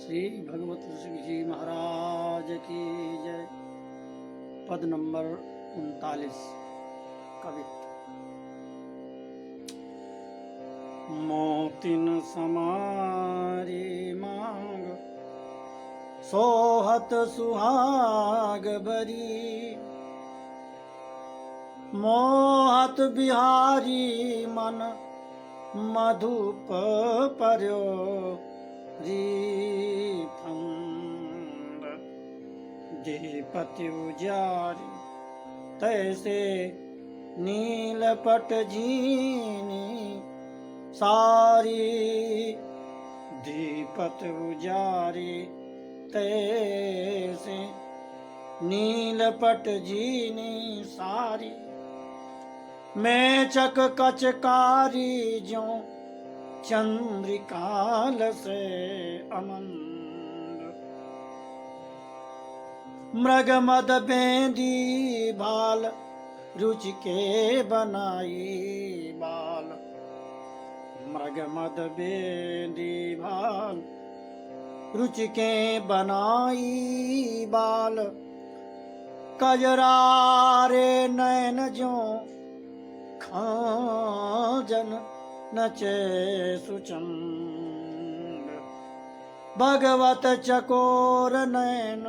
श्री भगवत ऋषि जी महाराज की जय। पद नंबर 39। कवित। मोतिन समारी मांग सोहत सुहाग बरी, मोहत बिहारी मन मधुप पर्यो फंद। दीपति उजारी तैसे नीलपट जीनी सारी, दीपत उजारी तैसे नीलपट जीनी सारी। मैं चक कचकारी ज्यों चंद्रिकाल से अमंद। मृग मद बेंदी बाल रुचि के बनाई बाल, मृग मद बेंदी बाल रुचि के बनाई बाल। कजरारे नैन ज्यों खाजन नचे सुचंद। भगवत चकोर नैन,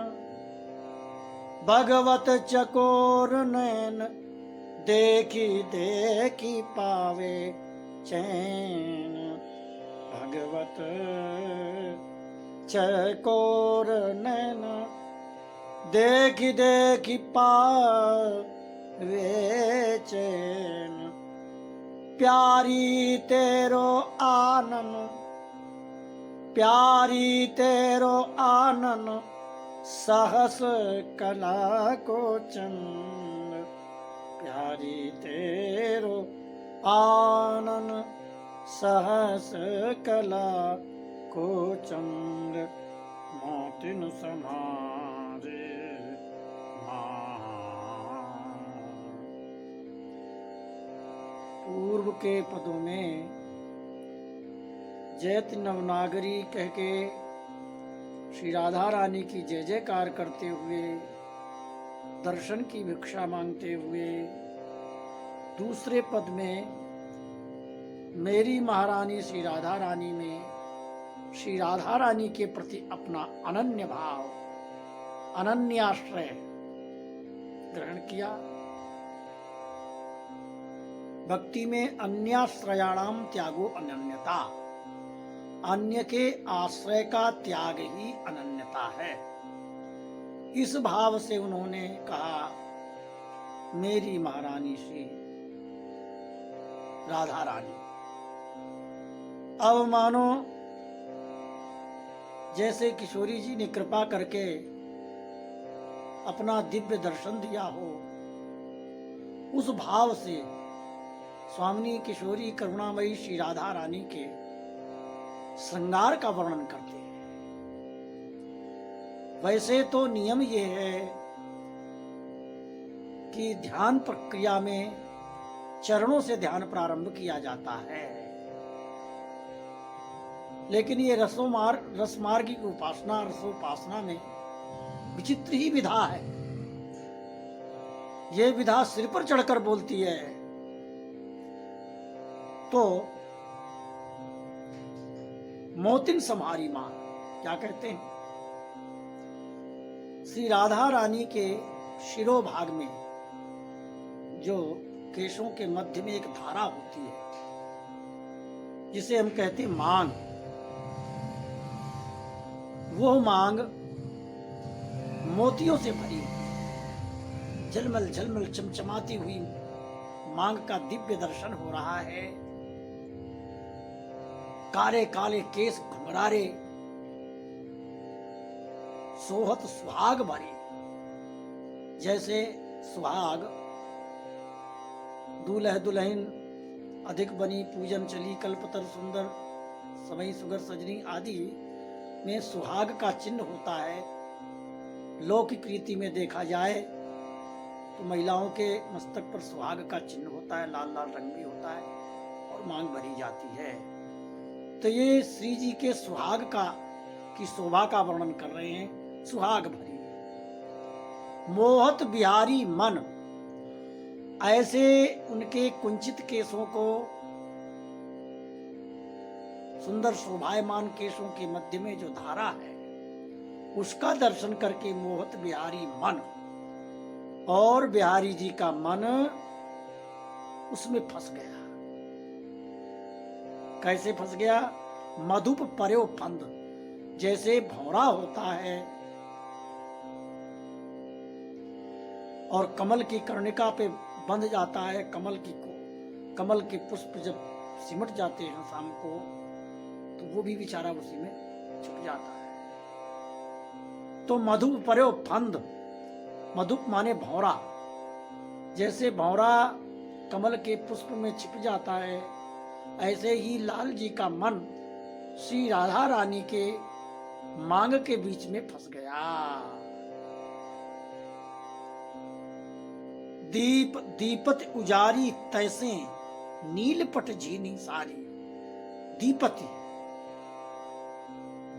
भगवत चकोर नैन देखी देखी पावे चैन। भगवत चकोर नैन देखी देखी पावे चैन। प्यारी तेरो आनन, प्यारी तेरो आनन सहस कला को चंद। प्यारी तेरो आनन सहस कला को चंद। मोतिन समारे पूर्व के पदों में जैत नवनागरी कह के श्री राधा रानी की जय जयकार करते हुए, दर्शन की भिक्षा मांगते हुए, दूसरे पद में मेरी महारानी श्री राधा रानी में श्री राधा रानी के प्रति अपना अनन्य भाव, अनन्याश्रय ग्रहण किया। भक्ति में अन्याश्रयाणाम त्यागो अनन्यता, अन्य के आश्रय का त्याग ही अनन्यता है। इस भाव से उन्होंने कहा मेरी महारानी श्री राधा रानी। अब मानो जैसे किशोरी जी ने कृपा करके अपना दिव्य दर्शन दिया हो, उस भाव से स्वामिनी किशोरी करुणामयी श्री राधा रानी के श्रृंगार का वर्णन करते हैं। वैसे तो नियम ये है कि ध्यान प्रक्रिया में चरणों से ध्यान प्रारंभ किया जाता है, लेकिन ये रसमार्गी की उपासना, रसोपासना में विचित्र ही विधा है। ये विधा सिर पर चढ़कर बोलती है। तो मोतिन सम्हारी मां क्या कहते हैं? श्री राधा रानी के शिरोभाग में जो केशों के मध्य में एक धारा होती है जिसे हम कहते हैं मांग, वो मांग मोतियों से भरी, झलमल झलमल चमचमाती हुई मांग का दिव्य दर्शन हो रहा है। काले काले केस घुंघरारे, सोहत सुहाग भरी, जैसे सुहाग दूल्ह दुल्हन अधिक बनी पूजन चली कल्पतर सुंदर समय सुगर सजनी आदि में सुहाग का चिन्ह होता है। लौकिक रीति में देखा जाए तो महिलाओं के मस्तक पर सुहाग का चिन्ह होता है, लाल लाल रंग भी होता है और मांग भरी जाती है। तो ये श्री जी के सुहाग का की शोभा का वर्णन कर रहे हैं, सुहाग भरी। मोहत बिहारी मन, ऐसे उनके कुंचित केशों को, सुंदर शोभायमान केशों के मध्य में जो धारा है उसका दर्शन करके मोहत बिहारी मन, और बिहारी जी का मन उसमें फंस गया। कैसे फंस गया? मधुप पर्यो फंद, जैसे भौरा होता है और कमल की कर्णिका पे बंध जाता है, कमल के पुष्प जब सिमट जाते हैं शाम को, तो वो भी बेचारा उसी में छुप जाता है। तो मधुप पर्यो फंद, मधुप माने भौरा, जैसे भौरा कमल के पुष्प में छिप जाता है, ऐसे ही लाल जी का मन श्री राधा रानी के मांग के बीच में फंस गया। दीपत उजारी तैसे नीलपट झीनी सारी,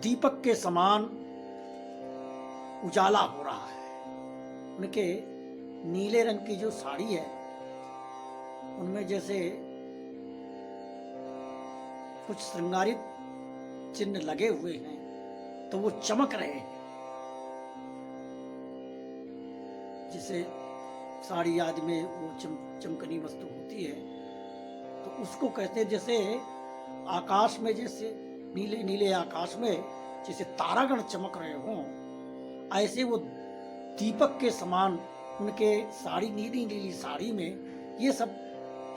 दीपक के समान उजाला हो रहा है। उनके नीले रंग की जो साड़ी है उनमें जैसे कुछ श्रृंगारित चिन्ह लगे हुए हैं, तो वो चमक रहे हैं। जिसे साड़ी आदि में वो चमकनी वस्तु होती है, तो उसको कहते हैं, जैसे आकाश में, जैसे नीले नीले आकाश में जैसे तारागण चमक रहे हों, ऐसे वो दीपक के समान उनके साड़ी, नीली नीली साड़ी में ये सब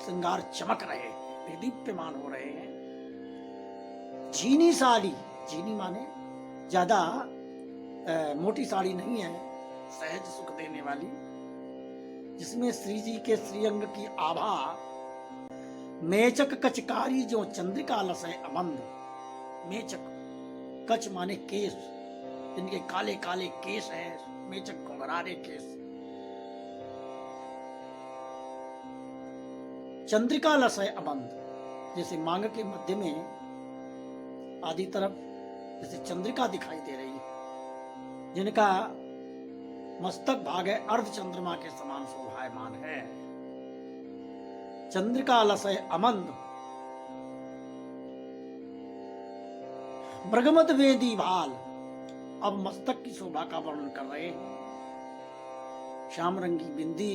श्रृंगार चमक रहे हैं, दीप्यमान हो रहे हैं। झीनी साड़ी, झीनी माने ज्यादा मोटी साड़ी नहीं है, सहज सुख देने वाली, जिसमें श्री जी के श्रीअंग की आभा मेचक कचकारी जो चंद्रिका लसय अमंद। मेचक, कच माने केश, जिनके काले काले केश हैं, मेचक घुंघरारे केश। चंद्रिका लसय अबंध, जैसे मांग के मध्य में आदि तरफ जैसे चंद्रिका दिखाई दे रही है, जिनका मस्तक भाग है अर्ध चंद्रमा के समान शोभायमान है। चंद्रिका लसय अमंद, मृगमद वेदी भाल। अब मस्तक की शोभा का वर्णन कर रहे हैं। श्याम रंगी बिंदी,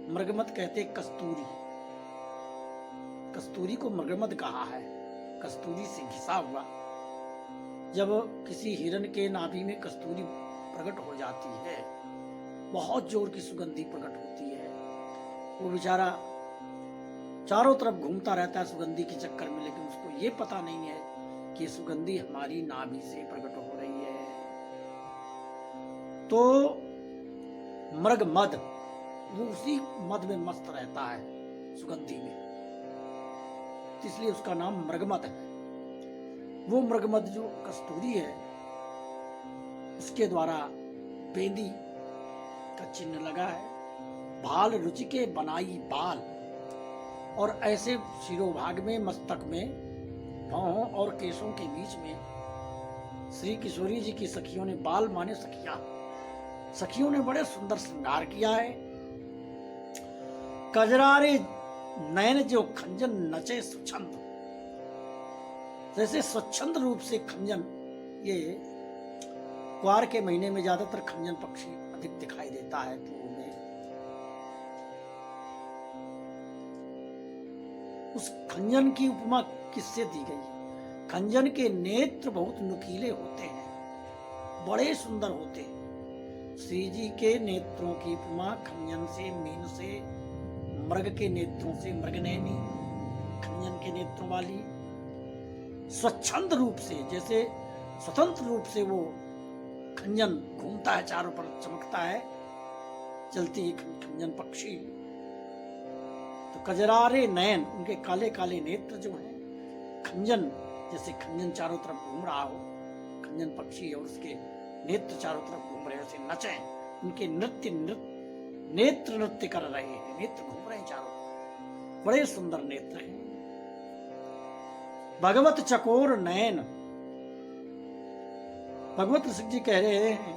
मृगमद कहते कस्तूरी, कस्तूरी को मृगमद कहा है, कस्तूरी से घिसा हुआ। जब किसी हिरण के नाभि में कस्तूरी प्रकट हो जाती है, बहुत जोर की सुगंधी प्रकट होती है, वो बेचारा चारों तरफ घूमता रहता है सुगंधी के चक्कर में, लेकिन उसको ये पता नहीं है कि सुगंधी हमारी नाभि से प्रकट हो रही है। तो मृग मद, वो उसी मद में मस्त रहता है, सुगंधी में, इसलिए उसका नाम मृगमद है। वो मृगमद जो कस्तूरी है, उसके द्वारा बेंदी का चिन्ह लगा है। भाल रुचि के बनाई बाल, और ऐसे शिरोभाग में, मस्तक में, भौं और केशों के बीच में श्री किशोरी जी की सखियों ने, बाल माने सखियां, सखियों ने बड़े सुंदर श्रृंगार किया है। कजरारे नयन जो खंजन नचे स्वच्छंद, जैसे स्वच्छंद रूप से खंजन, ये क्वार के महीने में ज्यादातर खंजन पक्षी अधिक दिखाई देता है पूर्व में। उस खंजन की उपमा किससे दी गई है? खंजन के नेत्र बहुत नुकीले होते हैं, बड़े सुंदर होते हैं। श्री जी के नेत्रों की उपमा खंजन से, मीन से, मृग के नेत्रों से, मृगनयनी, खंजन के नेत्रों वाली, स्वच्छंद रूप से, जैसे स्वतंत्र रूप से वो खंजन घूमता है, चारों पर चमकता है, चलती है खंजन पक्षी। तो कजरारे नयन, उनके काले काले नेत्र जो हैं, खंजन, जैसे खंजन चारों तरफ घूम रहा हो, खंजन पक्षी और उसके नेत्र चारों तरफ घूम रहे, ऐसे नचे, उनके नेत्र नृत्य कर रहे हैं, नेत्र घूम रहे हैं चारों तरफ, बड़े सुंदर नेत्र हैं। भगवत चकोर नयन, भगवत ऋषि जी कह रहे हैं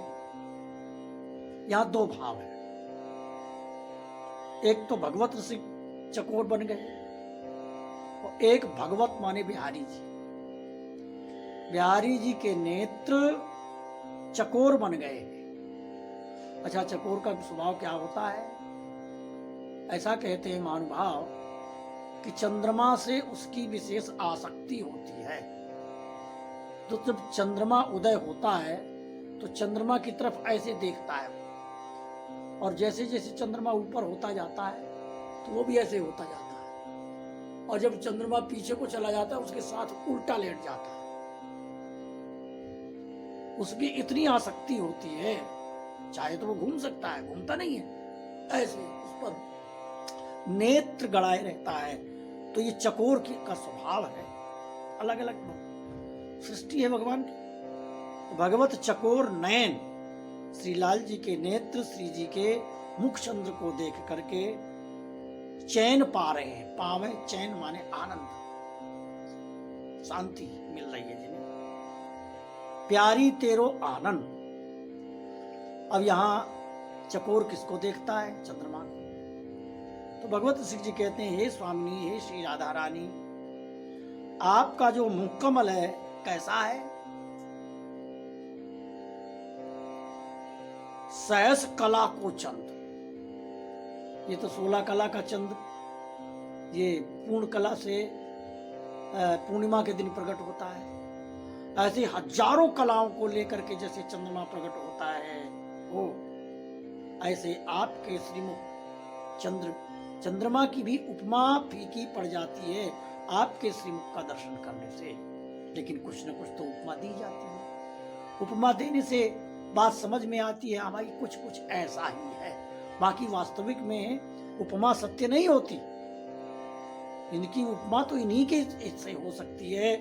यहाँ दो भाव है। एक तो भगवत ऋषि चकोर बन गए और एक भगवत माने बिहारी जी। बिहारी जी के नेत्र चकोर बन गए। अच्छा, चकोर का स्वभाव क्या होता है? ऐसा कहते हैं महानुभाव कि चंद्रमा से उसकी विशेष आसक्ति होती है। तो जब चंद्रमा उदय होता है तो चंद्रमा की तरफ ऐसे देखता है, और जैसे जैसे चंद्रमा ऊपर होता जाता है तो वो भी ऐसे होता जाता है, और जब चंद्रमा पीछे को चला जाता है उसके साथ उल्टा लेट जाता है। उसकी इतनी आसक्ति होती है, चाहे तो वो घूम सकता है, घूमता नहीं है, ऐसे उस पर नेत्र गड़ाए रहता है। तो ये चकोर का स्वभाव है। अलग अलग सृष्टि है भगवान की। भगवत चकोर नयन, श्री लाल जी के नेत्र श्री जी के मुख चंद्र को देख करके चैन पा रहे हैं। पावे चैन माने आनंद, शांति मिल रही है जिन्हें। प्यारी तेरो आनंद। अब यहां चकोर किसको देखता है? चंद्रमा को। तो भगवत श्री जी कहते हैं, हे स्वामिनी, हे श्री राधा रानी, आपका जो मुकम्मल है कैसा है? सहस कला को चंद। ये तो 16 कला का चंद, ये पूर्ण कला से पूर्णिमा के दिन प्रकट होता है। ऐसे हजारों कलाओं को लेकर के जैसे चंद्रमा प्रकट होता है, वो ऐसे आपके श्रीमुख चंद्रमा की भी उपमा फीकी पड़ जाती है आपके श्रीमुख का दर्शन करने से। लेकिन कुछ न कुछ तो उपमा दी जाती है। उपमा देने से बात समझ में आती है, हमारी कुछ कुछ ऐसा ही है। बाकी वास्तविक में उपमा सत्य नहीं होती। इनकी उपमा तो इन्हीं के से हो सकती है।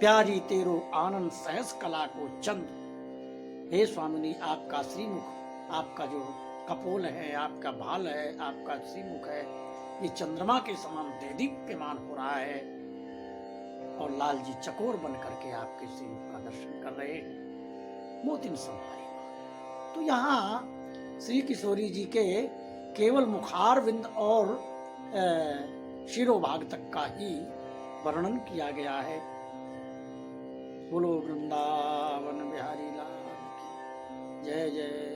प्यारी तेरो आनंद सहस कला को चंद। हे स्वामिनी, आपका श्रीमुख, आपका जो कपोल है, आपका भाल है, आपका श्रीमुख है, ये चंद्रमा के समान देदीप्यमान हो रहा है, और लाल जी चकोर बन करके आपके श्रीमुख का दर्शन कर रहे हैं। मोतिन संहारी। तो यहाँ श्री किशोरी जी के केवल मुखार विंद और शिरोभाग तक का ही वर्णन किया गया है। बोलो वृंदावन बिहारी लाल की जय जय।